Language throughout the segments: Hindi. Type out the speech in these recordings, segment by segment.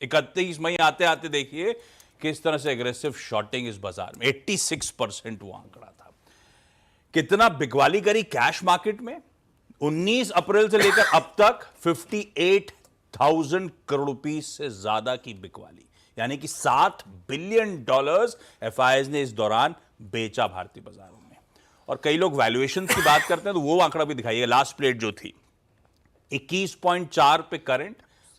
31 मई आते आते देखिए किस तरह से एग्रेसिव शॉर्टिंग इस बाजार में 86% वो आंकड़ा था। कितना बिकवाली करी कैश मार्केट में 19 अप्रैल से लेकर अब तक 58,000 करोड़ रुपए से ज्यादा की बिकवाली, यानी कि $7 बिलियन एफआईआईज ने इस दौरान बेचा भारतीय बाजारों में। और कई लोग वैल्यूएशन की बात करते हैं तो वो आंकड़ा भी दिखाइए। लास्ट प्लेट जो थी 21.4 पे करंट,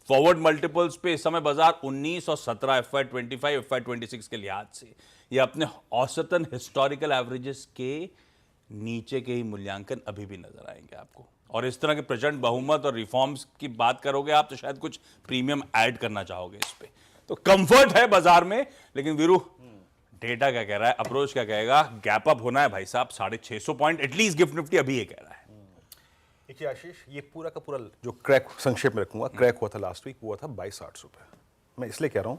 फॉरवर्ड मल्टीपल्स पे इस समय बाजार 19 और 17 FY25 FY26 के लिहाज से ये अपने औसतन हिस्टोरिकल एवरेजेस के नीचे के ही मूल्यांकन अभी भी नजर आएंगे आपको। और इस तरह के प्रचंड बहुमत और रिफॉर्म्स की बात करोगे आप तो शायद कुछ प्रीमियम ऐड करना चाहोगे इस पे। तो कंफर्ट है बाजार में, लेकिन वीरू डेटा क्या कह रहा है, अप्रोच क्या कहेगा? गैप अप होना है भाई साहब 650 पॉइंट एटलीस्ट। गिफ्ट निफ्टी अभी ये कह रहा है। देखिए आशीष, ये पूरा का पूरा जो क्रैक, संक्षेप में रखूंगा, क्रैक हुआ था लास्ट वीक, हुआ था 22,800 पे। मैं इसलिए कह रहा हूं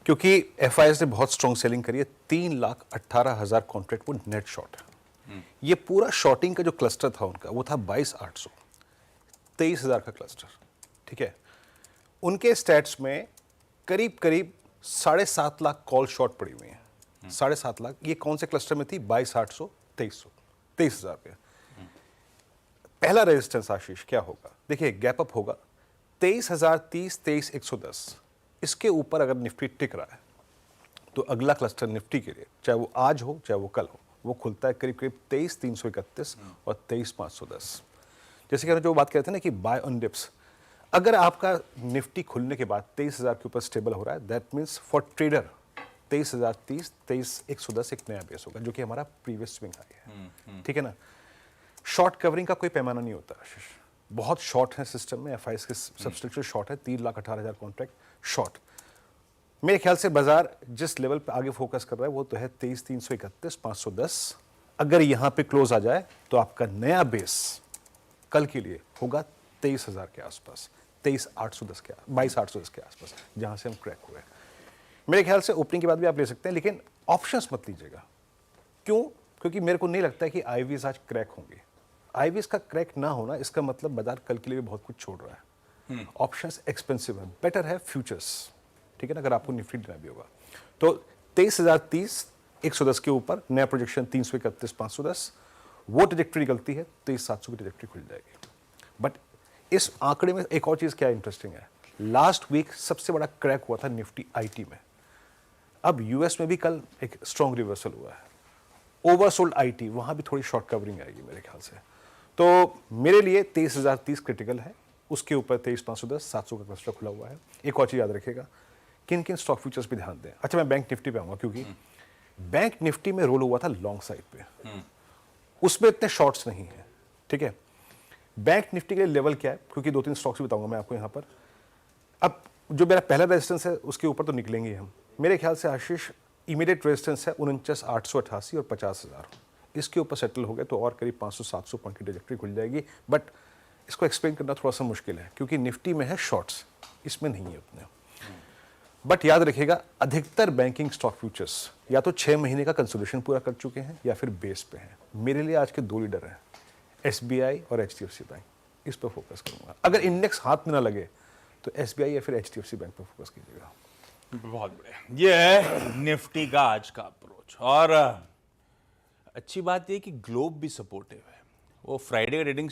क्योंकि एफआईएस ने बहुत स्ट्रॉन्ग सेलिंग करी है। 3,18,000 कॉन्ट्रैक्ट वो नेट शॉर्ट है। ये पूरा शॉर्टिंग का जो क्लस्टर था उनका वो था 22,800, 23,000 का क्लस्टर। ठीक है, उनके स्टैट्स में करीब करीब 7.5 लाख कॉल शॉर्ट पड़ी हुई है। 7.5 लाख। ये कौन से क्लस्टर में थी? 22,800, 23,000 पे। पहला रेजिस्टेंस आशीष क्या होगा? देखिए गैप अप होगा 23,030, 23,110। इसके ऊपर अगर निफ्टी टिक रहा है तो अगला क्लस्टर निफ्टी के लिए, चाहे वो आज हो चाहे वो कल हो, वो खुलता है करीब करीब 23,331 और 23,510। जैसे कि जो बात कहते हैं ना कि बाय ऑन डिप्स, अगर आपका निफ्टी खुलने के बाद 23,000 के ऊपर स्टेबल हो रहा है, दैट मीन्स फॉर ट्रेडर 23,030, 23,110 एक नया बेस होगा, जो कि हमारा प्रीवियस स्विंग हाई है। ठीक है ना? शॉर्ट कवरिंग का कोई पैमाना नहीं होता आशीष। बहुत शॉर्ट है सिस्टम में, एफआईएस के सब्सटेंशियल शॉर्ट है। 3,18,000 कॉन्ट्रैक्ट शॉर्ट। मेरे ख्याल से बाजार जिस लेवल पे आगे फोकस कर रहा है वो तो है 23,331, 510। अगर यहां पे क्लोज आ जाए तो आपका नया बेस कल के लिए होगा 23,000 के आसपास, 23,810 के, 22,810 के आसपास, जहां से हम क्रैक हुए। मेरे ख्याल से ओपनिंग के बाद भी आप ले सकते हैं, लेकिन ऑप्शंस मत लीजिएगा। क्यों? क्योंकि मेरे को नहीं लगता है कि आईवीज आज क्रैक होंगे। आईवीज का क्रैक ना होना इसका मतलब बाजार कल के लिए भी बहुत कुछ छोड़ रहा है। ऑप्शंस एक्सपेंसिव है, बेटर है फ्यूचर्स। ठीक है ना? अगर आपको निफ्टी लेना भी होगा तो 23,030, 110 के ऊपर नया प्रोजेक्शन 331, 510, वो ट्रेजेक्ट्री निकलती है 23,700 की ट्रेजेक्ट्री खुल जाएगी। बट इस आंकड़े में एक और चीज क्या इंटरेस्टिंग है, लास्ट वीक सबसे बड़ा क्रैक हुआ था निफ्टी आईटी में। अब यूएस में भी कल एक स्ट्रॉन्ग रिवर्सल हुआ है। ओवरसोल्ड आईटी, वहां भी थोड़ी शॉर्ट कवरिंग आएगी मेरे ख्याल से। तो मेरे लिए 23,030 क्रिटिकल है, उसके ऊपर 23,510, 700 का क्लस्टर खुला हुआ है। एक और चीज याद रखिएगा, किन किन स्टॉक फ्यूचर्स पे ध्यान दें। अच्छा, मैं बैंक निफ्टी पे आऊंगा क्योंकि बैंक निफ्टी में रोल हुआ था लॉन्ग साइड पे, उसमें इतने शॉर्ट्स नहीं है। ठीक है, बैंक निफ्टी के लिए लेवल क्या है, क्योंकि 2-3 स्टॉक्स भी बताऊंगा मैं आपको यहां पर। अब जो मेरा पहला रेजिस्टेंस है उसके ऊपर तो निकलेंगे हम। मेरे ख्याल से आशीष इमीडिएट रेजिस्टेंस है 49,888 और 50,000। इसके ऊपर सेटल हो गए तो और करीब 500-700 पॉइंट की ट्रेजेक्ट्री खुल जाएगी। बट इसको एक्सप्लेन करना थोड़ा सा मुश्किल है क्योंकि निफ्टी में है शॉर्ट्स, इसमें नहीं है उतने। बट याद रखिएगा, अधिकतर बैंकिंग स्टॉक फ्यूचर्स या तो 6 महीने का कंसोलिडेशन पूरा कर चुके हैं या फिर बेस पे हैं। मेरे लिए आज के 2 लीडर हैं, एसबीआई और एचडीएफसी बैंक। इस पर फोकस करूंगा। अगर इंडेक्स हाथ में ना लगे तो एसबीआई या फिर एचडीएफसी बैंक पर फोकस कीजिएगा। बहुत बढ़िया, ये है निफ्टी का आज का अप्रोच। और अच्छी बात यह कि ग्लोब भी सपोर्टिव है। वो फ्राइडे का ट्रेडिंग